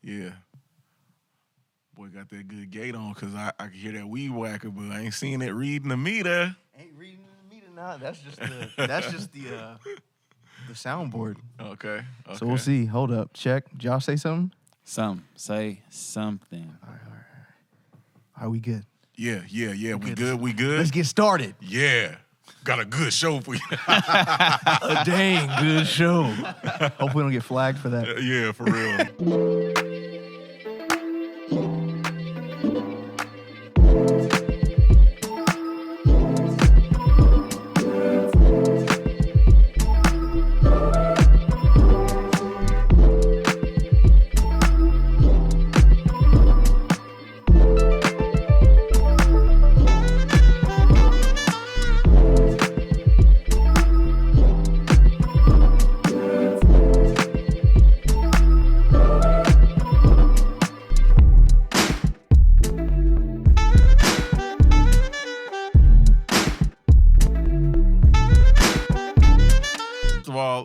Yeah. Boy got that good gate on because I can hear that weed whacker, but I ain't seeing it reading the meter. Ain't reading the meter now. That's just the soundboard. Okay. So we'll see. Hold up. Check. Josh, say something. Say something. All right. Are we good? Yeah. We good. Let's get started. Yeah. Got a good show for you. A dang good show. Hope we don't get flagged for that. Yeah, for real.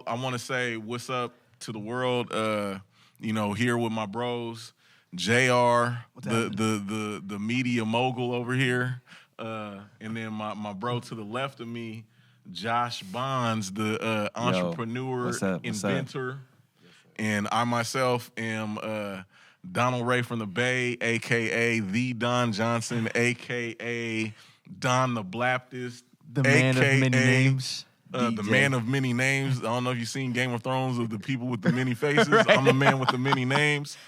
I want to say what's up to the world. Here with my bros, JR, the media mogul over here, and then my bro to the left of me, Josh Bonds, the entrepreneur, what's up? inventor, and I myself am Donald Ray from the Bay, aka the Don Johnson, aka Don the Baptist, The man of many names. The man of many names. I don't know if you've seen Game of Thrones of the people with the many faces. Right. I'm the man with the many names.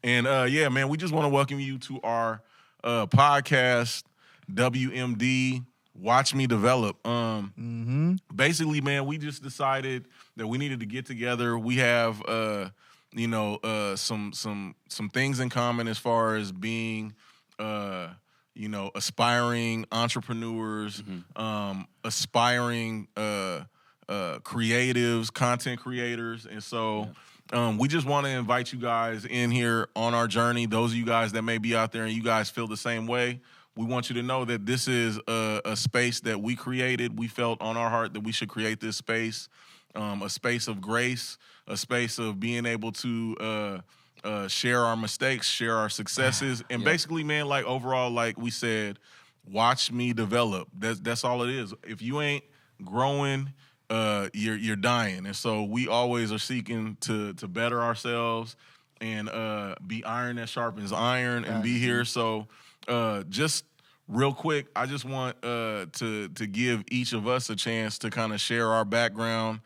And man, we just want to welcome you to our podcast, WMD, Watch Me Develop. Basically, man, we just decided that we needed to get together. We have some things in common as far as being aspiring entrepreneurs, aspiring creatives, content creators. And so we just want to invite you guys in here on our journey. Those of you guys that may be out there and you guys feel the same way, we want you to know that this is a space that we created. We felt on our heart that we should create this space, a space of grace, a space of being able to share our mistakes, share our successes, and basically, man, like overall, like we said, watch me develop. That's all it is. If you ain't growing, you're dying. And so we always are seeking to better ourselves and be iron that sharpens iron and be here. So just real quick, I just want to give each of us a chance to kind of share our background,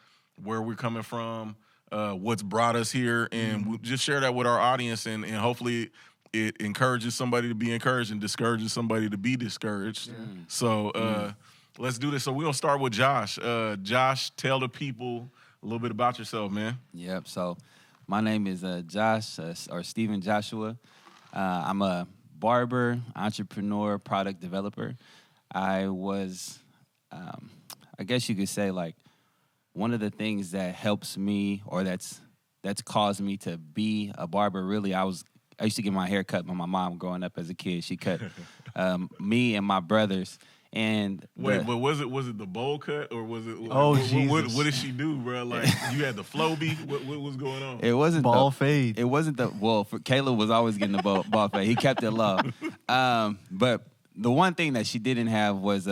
where we're coming from, what's brought us here, and we just share that with our audience, and hopefully it encourages somebody to be encouraged and discourages somebody to be discouraged. So let's do this. So we're going to start with Josh. Josh, tell the people a little bit about yourself, man. Yep. So my name is Josh, or Stephen Joshua. I'm a barber, entrepreneur, product developer. I was, I guess you could say, like, one of the things that helps me, or that's caused me to be a barber, really, I used to get my hair cut by my mom growing up as a kid. She cut me and my brothers. And but was it the bowl cut, or was it? Jesus. What did she do, bro? Like, you had the Flowbee. What was going on? It wasn't ball fade. It wasn't Caleb was always getting the ball fade. He kept it low. But the one thing that she didn't have was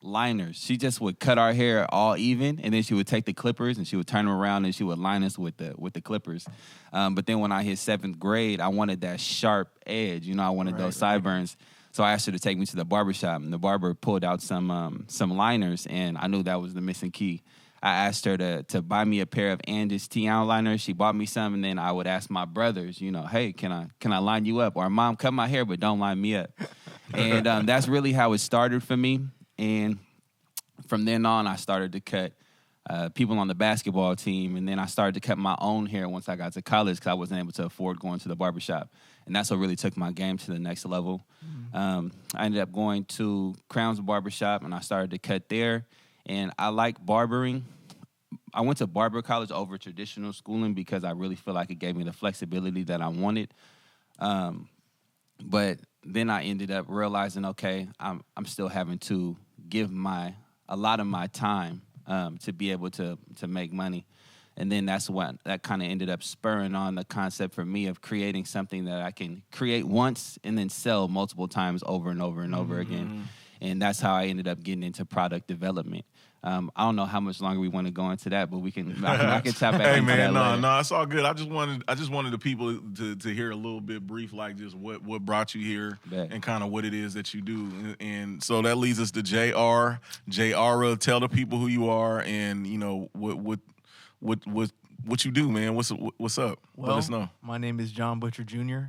liners. She just would cut our hair all even, and then she would take the clippers and she would turn them around and she would line us with the clippers. But then when I hit 7th grade, I wanted that sharp edge. I wanted those sideburns. So I asked her to take me to the barbershop, and the barber pulled out some liners, and I knew that was the missing key. I asked her to buy me a pair of Andis T-Own liners. She bought me some, and then I would ask my brothers, hey, can I line you up? Or, Mom, cut my hair, but don't line me up. And that's really how it started for me. And from then on, I started to cut people on the basketball team, and then I started to cut my own hair once I got to college because I wasn't able to afford going to the barbershop. And that's what really took my game to the next level. I ended up going to Crown's Barbershop, and I started to cut there. And I like barbering. I went to barber college over traditional schooling because I really feel like it gave me the flexibility that I wanted. But then I ended up realizing, okay, I'm still having to give a lot of my time to be able to make money. And then that's what that kind of ended up spurring on the concept for me of creating something that I can create once and then sell multiple times over and over and over again. And that's how I ended up getting into product development. I don't know how much longer we want to go into that, but we can. I can tap back into that later. No, it's all good. I just wanted the people to hear a little bit brief, like just what brought you here and kind of what it is that you do. And so that leads us to JR. JR, tell the people who you are and you know what you do, man. What's up? Well, let us know. My name is John Butcher Jr.,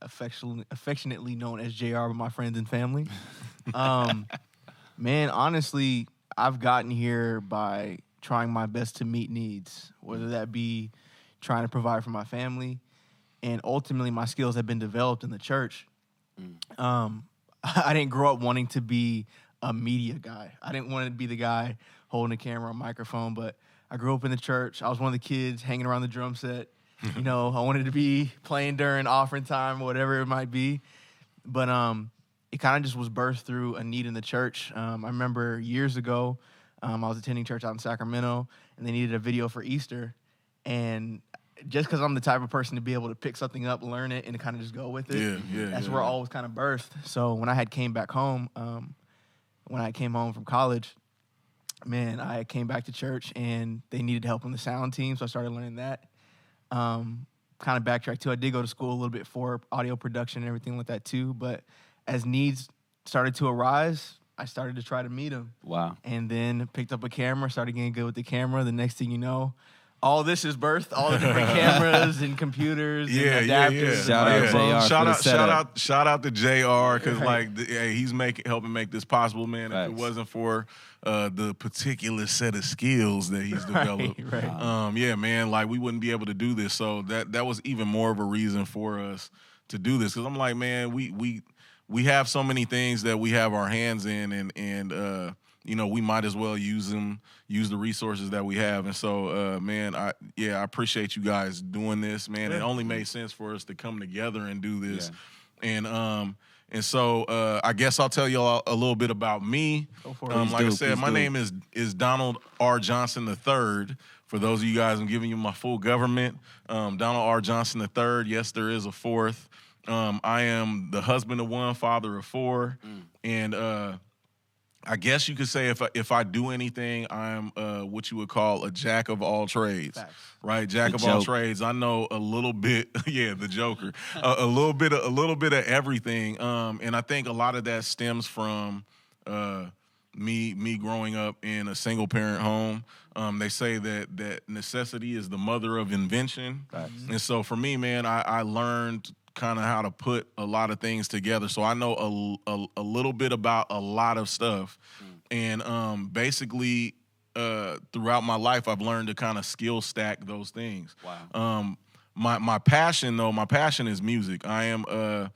affectionately known as JR by my friends and family. Man, honestly, I've gotten here by trying my best to meet needs, whether that be trying to provide for my family, and ultimately my skills have been developed in the church. I didn't grow up wanting to be a media guy. I didn't want to be the guy holding a camera or microphone, but I grew up in the church. I was one of the kids hanging around the drum set. You know, I wanted to be playing during offering time or whatever it might be. But it kind of just was birthed through a need in the church. I remember years ago, I was attending church out in Sacramento, and they needed a video for Easter. And just because I'm the type of person to be able to pick something up, learn it, and kind of just go with it, that's where it all was kind of birthed. So when I came back home, when I came home from college, man, I came back to church, and they needed help on the sound team, so I started learning that. Kind of backtrack, too. I did go to school a little bit for audio production and everything like that, too, but as needs started to arise, I started to try to meet them. Wow. And then picked up a camera, started getting good with the camera. The next thing you know, all this is birthed, all the different cameras and computers and adapters. Shout out to JR because he's helping make this possible, man. If it wasn't for the particular set of skills that he's developed, Right. man, like we wouldn't be able to do this. So that was even more of a reason for us to do this because I'm like, man, we have so many things that we have our hands in, and you know, we might as well use the resources that we have. And so, man, I appreciate you guys doing this, man. It only made sense for us to come together and do this. Yeah. And so I guess I'll tell y'all a little bit about me. Go for it. I said, my name is Donald R. Johnson III. For those of you guys, I'm giving you my full government. Donald R. Johnson III. Yes, there is a fourth. I am the husband of one, father of four, and I guess you could say if I do anything, I'm what you would call a jack of all trades. Facts. Right? Jack of all trades. I know a little bit, the Joker, a little bit of everything, and I think a lot of that stems from me growing up in a single parent home. They say that necessity is the mother of invention, and so for me, man, I learned kind of how to put a lot of things together. So I know a little bit about a lot of stuff. And basically throughout my life, I've learned to kind of skill stack those things. Wow. My passion is music. I am a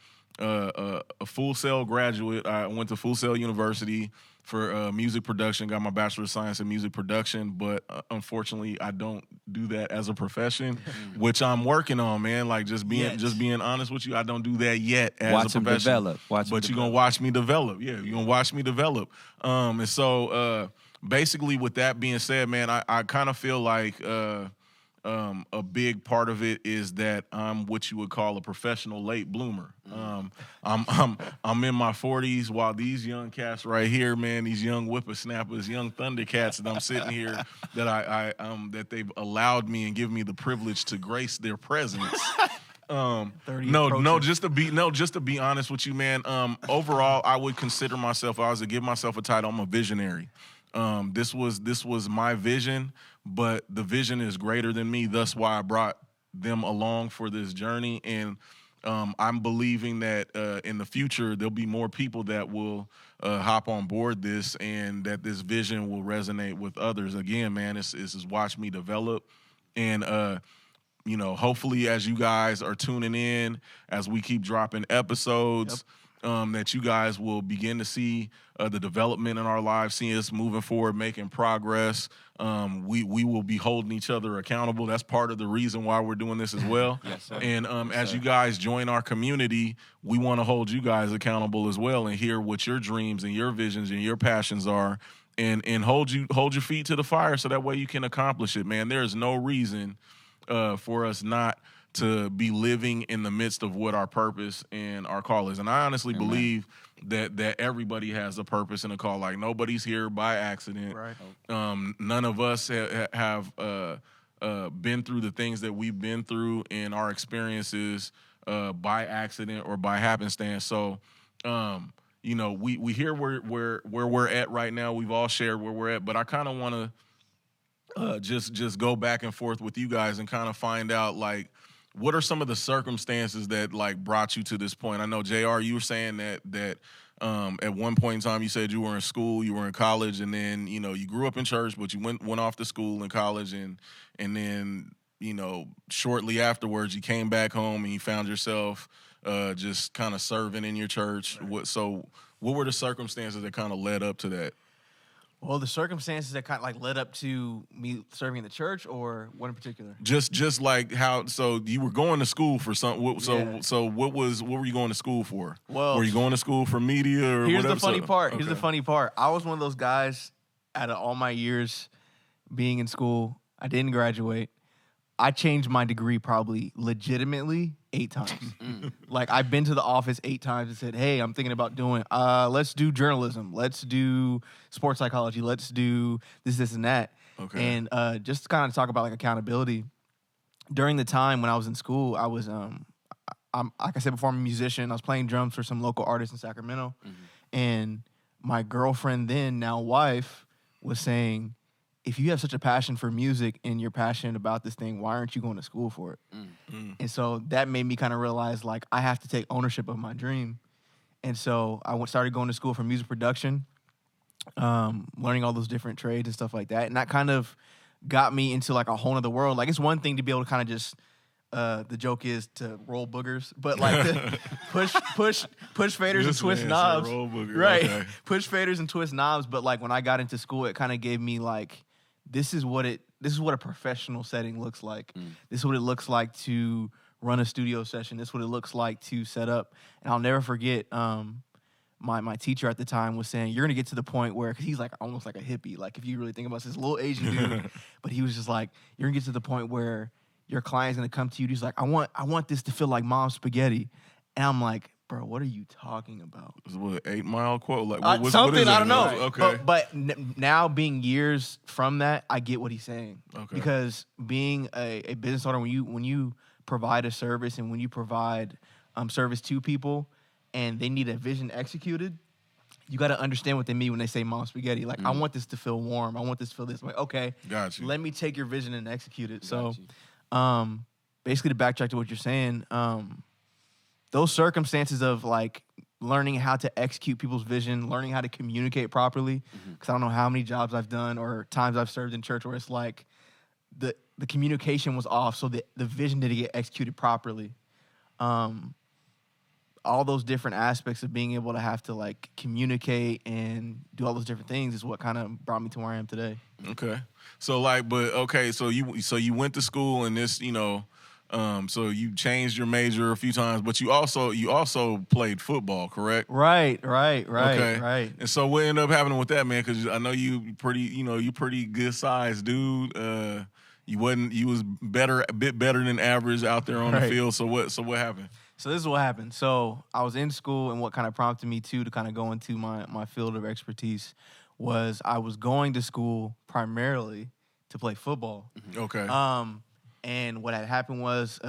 Full Sail graduate. I went to Full Sail University for music production, got my Bachelor of Science in Music Production, but unfortunately, I don't do that as a profession, which I'm working on, man. Like just being honest with you, I don't do that yet as a profession. But you're gonna watch me develop. Yeah, you're gonna watch me develop. And so basically, with that being said, man, I kind of feel like a big part of it is that I'm what you would call a professional late bloomer. I'm in my 40s while these young cats right here, man, these young whippersnappers, young Thundercats that I'm sitting here that that they've allowed me and given me the privilege to grace their presence. Just to be honest with you, man. Overall, I would consider myself. I was to give myself a title. I'm a visionary. This was my vision, but the vision is greater than me. That's why I brought them along for this journey, and I'm believing that in the future there'll be more people that will hop on board this, and that this vision will resonate with others. Again, man, this is watch me develop, and hopefully as you guys are tuning in, as we keep dropping episodes. That you guys will begin to see the development in our lives, seeing us moving forward, making progress. We will be holding each other accountable. That's part of the reason why we're doing this as well. Yes, sir. And as you guys join our community, we want to hold you guys accountable as well and hear what your dreams and your visions and your passions are. and hold your feet to the fire so that way you can accomplish it, man. There is no reason for us not to be living in the midst of what our purpose and our call is. And I honestly believe that everybody has a purpose and a call. Like, nobody's here by accident. Right. None of us have been through the things that we've been through in our experiences by accident or by happenstance. So, we hear where we're at right now. We've all shared where we're at, but I kind of want to just go back and forth with you guys and kind of find out, like, what are some of the circumstances that, like, brought you to this point? I know, JR, you were saying that at one point in time you said you were in school, you were in college, and then, you grew up in church, but you went off to school and college, and then, shortly afterwards you came back home and you found yourself just kind of serving in your church. Right. What were the circumstances that kind of led up to that? Well, the circumstances that kind of like led up to me serving in the church, or what in particular? Just like how. So you were going to school for something. So what were you going to school for? Well, were you going to school for media or here's whatever? The funny part. Okay. Here's the funny part. I was one of those guys out of all my years being in school. I didn't graduate. I changed my degree probably legitimately 8 times. Like, I've been to the office 8 times and said, hey, I'm thinking about doing, let's do journalism. Let's do sports psychology. Let's do this, and that. Okay. And just to kind of talk about, like, accountability. During the time when I was in school, I was, I'm like I said before, I'm a musician. I was playing drums for some local artists in Sacramento. Mm-hmm. And my girlfriend then, now wife, was saying, if you have such a passion for music and you're passionate about this thing, why aren't you going to school for it? And so that made me kind of realize, like, I have to take ownership of my dream. And so I started going to school for music production, learning all those different trades and stuff like that. And that kind of got me into, like, a whole other world. Like, it's one thing to be able to kind of just, the joke is to roll boogers, but, like, to push faders and twist knobs. Right. Okay. Push faders and twist knobs. But, like, when I got into school, it kind of gave me, like, this is what a professional setting looks like. This is what it looks like to run a studio session. This is what it looks like to set up. And I'll never forget, my teacher at the time was saying, you're going to get to the point where, because he's like almost like a hippie. Like, if you really think about this little Asian dude, but he was just like, you're going to get to the point where your client's going to come to you. He's like, I want this to feel like mom's spaghetti. And I'm like, bro, what are you talking about? Is it what, 8 Mile quote? Like, something, what is I don't know. Okay. But now being years from that, I get what he's saying. Okay. Because being a business owner, when you provide a service and when you provide service to people and they need a vision executed, you got to understand what they mean when they say mom spaghetti. Like, I want this to feel warm. I want this to feel this. I'm like, okay, got you. Let me take your vision and execute it. So basically, to backtrack to what you're saying, those circumstances of, like, learning how to execute people's vision, learning how to communicate properly, because I don't know how many jobs I've done or times I've served in church where it's like the communication was off, so the vision didn't get executed properly. All those different aspects of being able to have to, like, communicate and do all those different things is what kind of brought me to where I am today. Okay. So, like, so you went to school and this, so you changed your major a few times, but you also played football, correct? Right. Okay. Right. And so what ended up happening with that, man? Because I know you pretty good sized dude. You was a bit better than average out there on the field. So what happened? So this is what happened. So I was in school, and what kind of prompted me to kind of go into my field of expertise was I was going to school primarily to play football. Okay. And what had happened was,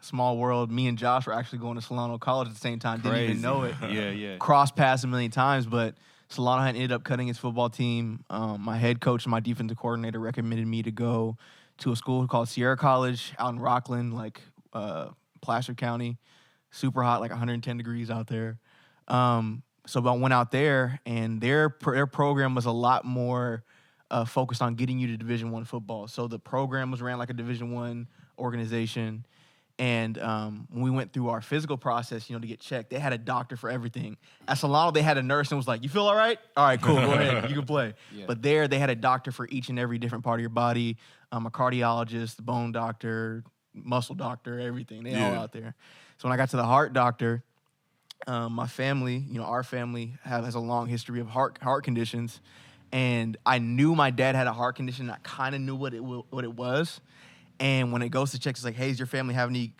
small world, me and Josh were actually going to Solano College at the same time. Didn't even know it. Yeah. Crossed paths a million times, but Solano had ended up cutting his football team. My head coach and my defensive coordinator recommended me to go to a school called Sierra College out in Rockland, like Placer County. Super hot, like 110 degrees out there. So I went out there, and their program was a lot more focused on getting you to Division I football. So the program was ran like a Division I organization. And when we went through our physical process, to get checked, they had a doctor for everything. At Solano, they had a nurse and was like, you feel all right? All right, cool, go ahead, you can play. Yeah. But there, they had a doctor for each and every different part of your body, a cardiologist, bone doctor, muscle doctor, everything. They all out there. So when I got to the heart doctor, my family, our family has a long history of heart conditions, and I knew my dad had a heart condition. I kind of knew what it was, and when it goes to check, it's like, hey, does your family have any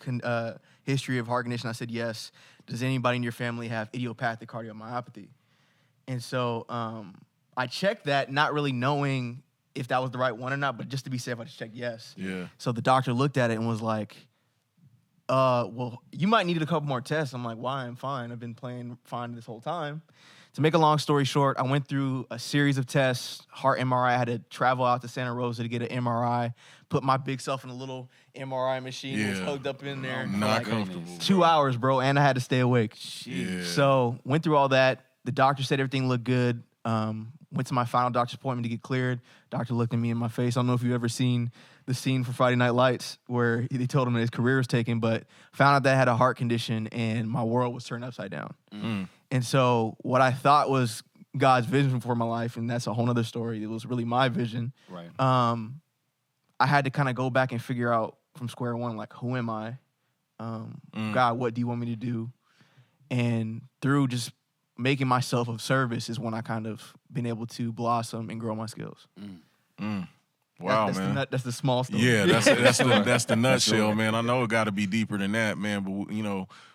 history of heart condition? I said yes. Does anybody in your family have idiopathic cardiomyopathy? And so I checked that, not really knowing if that was the right one or not, but just to be safe, I just checked yes. Yeah. So the doctor looked at it and was like, well, you might need a couple more tests. I'm like, why? I'm fine. I've been playing fine this whole time. To make a long story short, I went through a series of tests, heart MRI. I had to travel out to Santa Rosa to get an MRI, put my big self in a little MRI machine. It was hugged up in there. Not comfortable. 2 hours, bro, and I had to stay awake. Yeah. So went through all that. The doctor said everything looked good. Went to my final doctor's appointment to get cleared. Doctor looked at me in my face. I don't know if you've ever seen the scene from Friday Night Lights where they told him that his career was taken, but found out that I had a heart condition and my world was turned upside down. And so what I thought was God's vision for my life, and that's a whole nother story. It was really my vision. Right. I had to kind of go back and figure out from square one, like, who am I? God, what do you want me to do? And through just making myself of service is when I kind of been able to blossom and grow my skills. Wow, that's man. That's the small story. Yeah, that's the nutshell, man. I know it got to be deeper than that, man. But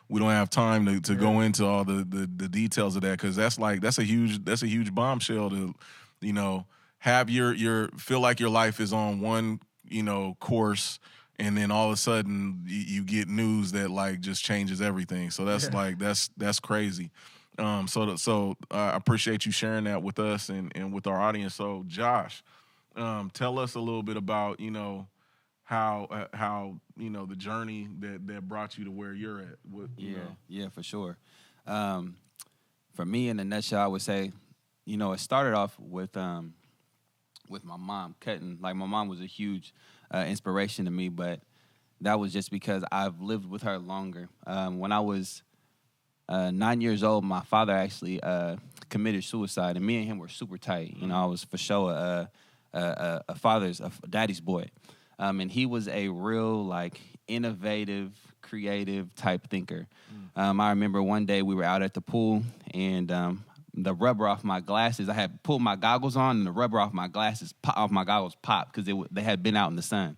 we don't have time to go into all the details of that, because that's a huge bombshell to, have your feel like your life is on one course, and then all of a sudden you get news that like just changes everything. So that's that's crazy. So I appreciate you sharing that with us and with our audience. So Josh, tell us a little bit about how the journey that brought you to where you're at. Yeah, for sure. For me, in a nutshell, I would say, it started off with my mom cutting. Like, my mom was a huge inspiration to me, but that was just because I've lived with her longer. When I was 9 years old, my father actually committed suicide, and me and him were super tight. I was for sure a daddy's boy. And he was a real, like, innovative, creative type thinker. I remember one day we were out at the pool, and the rubber off my glasses, I had pulled my goggles on, and the rubber off my goggles popped because they had been out in the sun.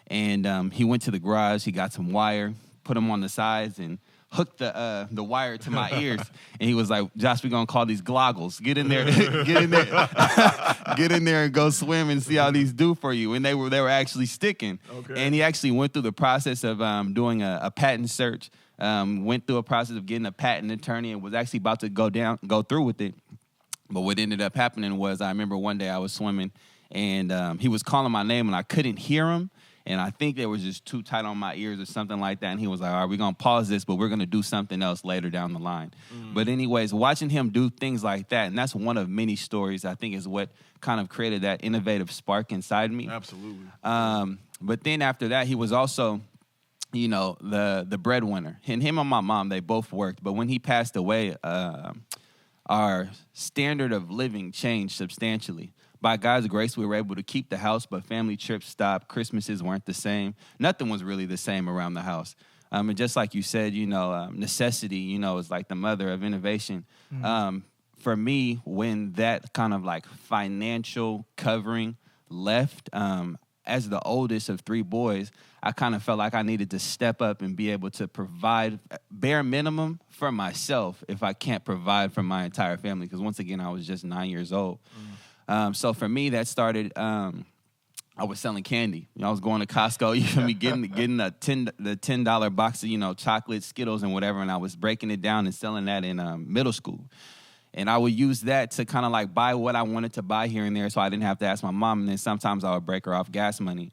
And he went to the garage, he got some wire, put them on the sides, and hooked the wire to my ears. And he was like, Josh, we're gonna call these gloggles. Get in there, get in there and go swim and see how these do for you. And they were actually sticking. Okay. And he actually went through the process of doing a patent search, went through a process of getting a patent attorney, and was actually about to go through with it. But what ended up happening was, I remember one day I was swimming, and he was calling my name, and I couldn't hear him. And I think they were just too tight on my ears or something like that. And he was like, all right, we're going to pause this, but we're going to do something else later down the line. But anyways, watching him do things like that, and that's one of many stories, I think, is what kind of created that innovative spark inside me. Absolutely. But then after that, he was also, the breadwinner. And him and my mom, they both worked. But when he passed away, our standard of living changed substantially. By God's grace, we were able to keep the house, but family trips stopped. Christmases weren't the same. Nothing was really the same around the house. And just like you said, necessity, is like the mother of innovation. For me, when that kind of like financial covering left, as the oldest of three boys, I kind of felt like I needed to step up and be able to provide bare minimum for myself if I can't provide for my entire family. Because once again, I was just 9 years old. So for me, that started. I was selling candy. I was going to Costco. You feel me? Getting the $10 box of chocolate, Skittles, and whatever, and I was breaking it down and selling that in middle school. And I would use that to kind of like buy what I wanted to buy here and there, so I didn't have to ask my mom. And then sometimes I would break her off gas money.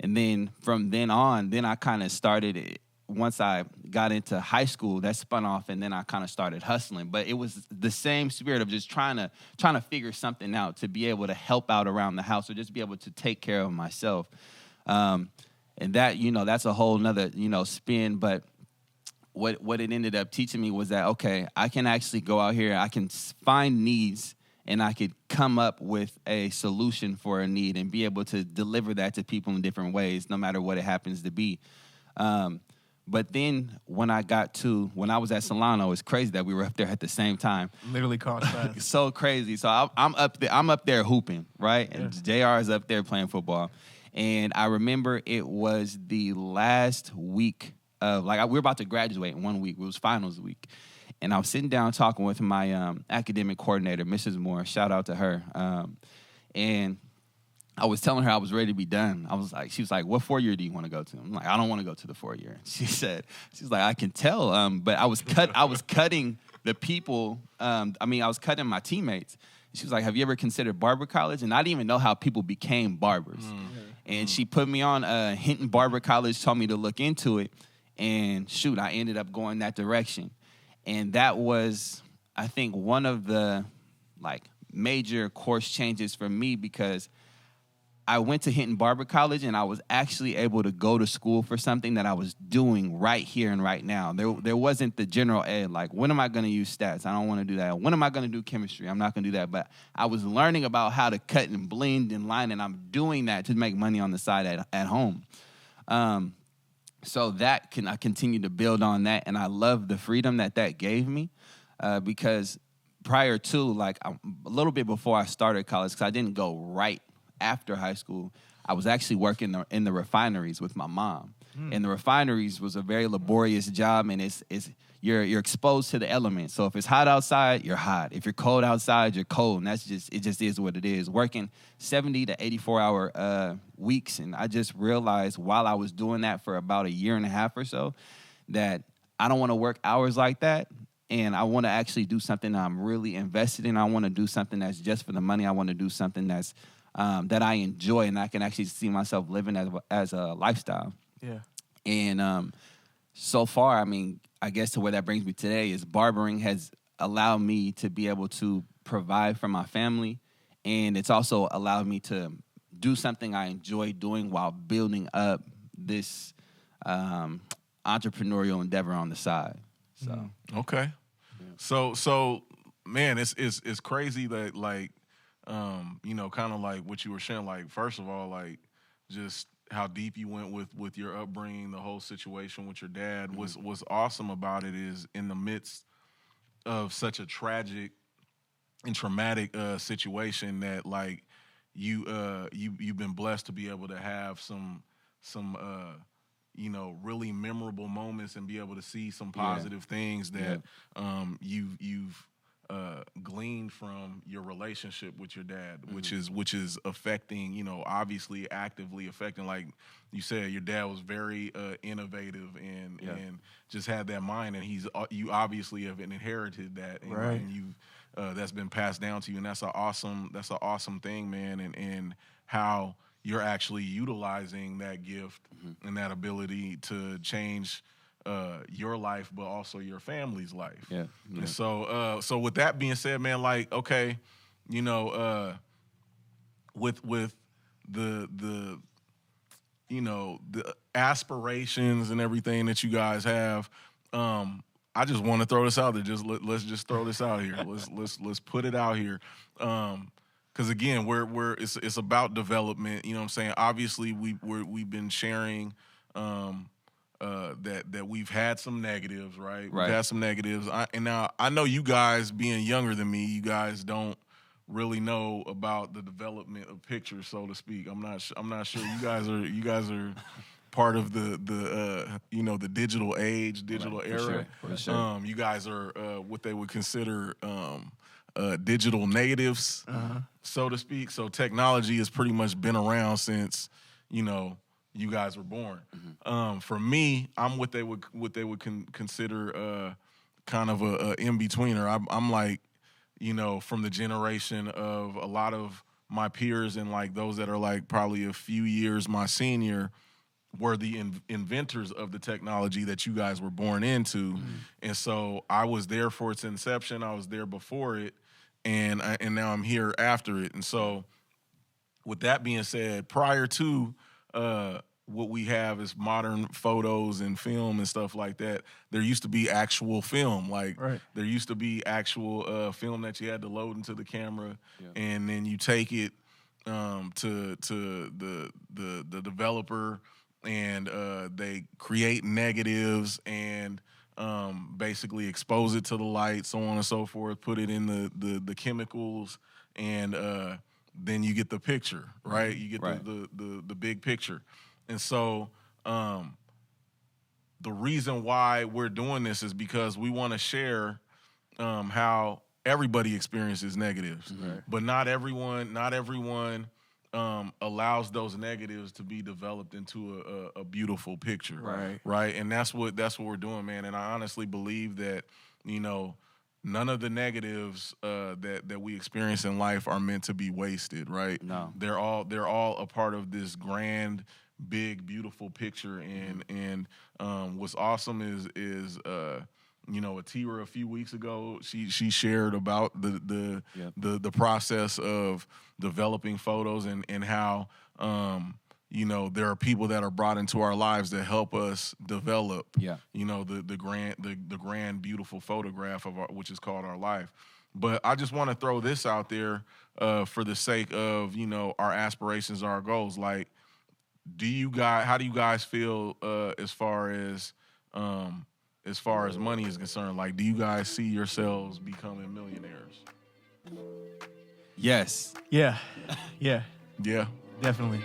And then from then on, I kind of started it. Once I got into high school, that spun off, and then I kind of started hustling. But it was the same spirit of just trying to figure something out to be able to help out around the house or just be able to take care of myself. And that, that's a whole nother, spin. But what it ended up teaching me was that, okay, I can actually go out here, I can find needs, and I could come up with a solution for a need and be able to deliver that to people in different ways, no matter what it happens to be. But then when I was at Solano, it's crazy that we were up there at the same time. Literally cross paths. So crazy. So I'm up there hooping, right? And JR is up there playing football. And I remember it was the last week of, we were about to graduate in 1 week. It was finals week. And I was sitting down talking with my academic coordinator, Mrs. Moore. Shout out to her. And I was telling her I was ready to be done. She was like, what 4-year do you want to go to? I'm like, I don't want to go to the 4-year. She's like, I can tell. But I was cutting the people. I was cutting my teammates. She was like, have you ever considered barber college? And I didn't even know how people became barbers. And she put me on Hinton Barber College, told me to look into it. And shoot, I ended up going that direction. And that was, I think, one of the major course changes for me, because I went to Hinton Barber College and I was actually able to go to school for something that I was doing right here and right now. There wasn't the general ed, when am I going to use stats? I don't want to do that. When am I going to do chemistry? I'm not going to do that. But I was learning about how to cut and blend and line, and I'm doing that to make money on the side at home. So I continue to build on that, and I love the freedom that gave me, because prior to, a little bit before I started college, because I didn't go right after high school, I was actually working in the refineries with my mom. And the refineries was a very laborious job, and you're exposed to the elements. So if it's hot outside, you're hot. If you're cold outside, you're cold. And it just is what it is. Working 70 to 84-hour weeks, and I just realized while I was doing that for about 1.5 years or so that I don't want to work hours like that. And I want to actually do something that I'm really invested in. I want to do something that's just for the money. I want to do something that's that I enjoy, and I can actually see myself living as a lifestyle. Yeah. And so far, I guess to where that brings me today is barbering has allowed me to be able to provide for my family, and it's also allowed me to do something I enjoy doing while building up this entrepreneurial endeavor on the side. So okay, yeah. So man, it's crazy that kind of like what you were sharing. First of all, just how deep you went with your upbringing, the whole situation with your dad. Mm-hmm. What's awesome about it is in the midst of such a tragic and traumatic situation that you've been blessed to be able to have some really memorable moments and be able to see some positive things that you've gleaned from your relationship with your dad, which is affecting, obviously actively affecting. Like you said, your dad was very innovative and just had that mind, and you obviously have inherited that, and you that's been passed down to you, and that's an awesome thing, man, and how you're actually utilizing that gift and that ability to change your life, but also your family's life. Yeah. And so with that being said, man, okay, with the the aspirations and everything that you guys have, I just want to throw this out there. Let's just throw this out here. Let's put it out here. Because again, it's about development. You know what I'm saying? Obviously, we've been sharing that we've had some negatives, right? We've had some negatives. I know you guys, being younger than me, you guys don't really know about the development of pictures, so to speak. I'm not sure. You guys are part of the digital age, digital era. For sure. You guys are what they would consider digital natives, so to speak. So technology has pretty much been around since you guys were born. For me, I'm what they would consider kind of a in-betweener. I'm like, from the generation of a lot of my peers and those that are probably a few years my senior were the inventors of the technology that you guys were born into. And so I was there for its inception. I was there before it, and now I'm here after it. And so with that being said, prior to what we have is modern photos and film and stuff like that, there used to be actual film. There used to be actual film that you had to load into the camera, and then you take it to the developer, and they create negatives and basically expose it to the light, so on and so forth, put it in the chemicals, and then you get the picture, right? You get Right. the big picture. And so the reason why we're doing this is because we want to share how everybody experiences negatives, but not everyone allows those negatives to be developed into a beautiful picture, right? And that's what we're doing, man. And I honestly believe that, you know, none of the negatives that we experience in life are meant to be wasted, right? No. They're all a part of this grand, big, beautiful picture. And what's awesome is you know, Atira a few weeks ago, she shared about the process of developing photos and how you know, there are people that are brought into our lives that help us develop you know, the grand beautiful photograph of which is called our life. But I just want to throw this out there for the sake of, you know, our aspirations, our goals. Like, how do you guys feel as far as money is concerned? Like, do you guys see yourselves becoming millionaires? Yes. Yeah. Yeah. Yeah. Definitely.